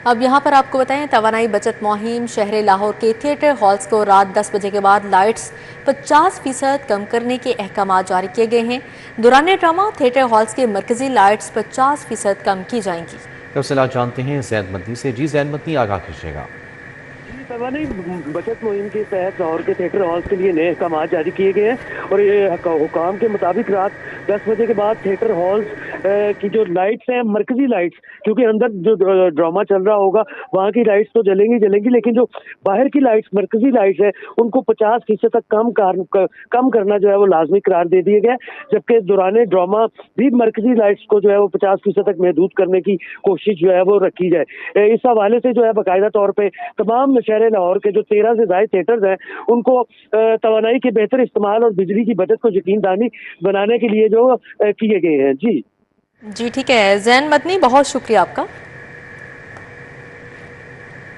اب یہاں پر آپ کو بتائیں، توانائی بچت مہم شہر لاہور کے تھیٹر ہالز کو رات 10 بجے کے بعد لائٹس 50% کم کرنے کے احکامات جاری کیے گئے ہیں۔ دوران ڈرامہ تھیٹر ہالز کے مرکزی لائٹس 50% کم کی جائیں گی۔ تفصیلات جانتے ہیں زین مدنی سے۔ جی زین مدنی، آگاہ کیجیے گا۔ توانائی بچت مہم کے تحت لاہور کے تھیٹر ہالز کے لیے نئے احکامات جاری کیے گئے ہیں اور یہ حکام کے مطابق رات 10 بجے کے بعد تھیٹر ہالز کی جو لائٹس ہیں، مرکزی لائٹس، کیونکہ اندر جو ڈرامہ چل رہا ہوگا وہاں کی لائٹس تو جلیں گی، لیکن جو باہر کی لائٹس، مرکزی لائٹس ہیں، ان کو 50% تک کم کرنا جو ہے وہ لازمی قرار دے دیے گئے، جبکہ دوران ڈرامہ بھی مرکزی لائٹس کو جو ہے وہ 50% تک محدود کرنے کی کوشش جو ہے وہ رکھی جائے۔ اس حوالے سے جو ہے باقاعدہ طور پہ تمام شہر لاہور کے جو 13 سے زائد تھیٹرز ہیں ان کو توانائی کے بہتر استعمال اور بجلی کی بچت کو یقین دہانی بنانے کے لیے جو کیے گئے ہیں۔ جی ٹھیک ہے زین مدنی، بہت شکریہ آپ کا۔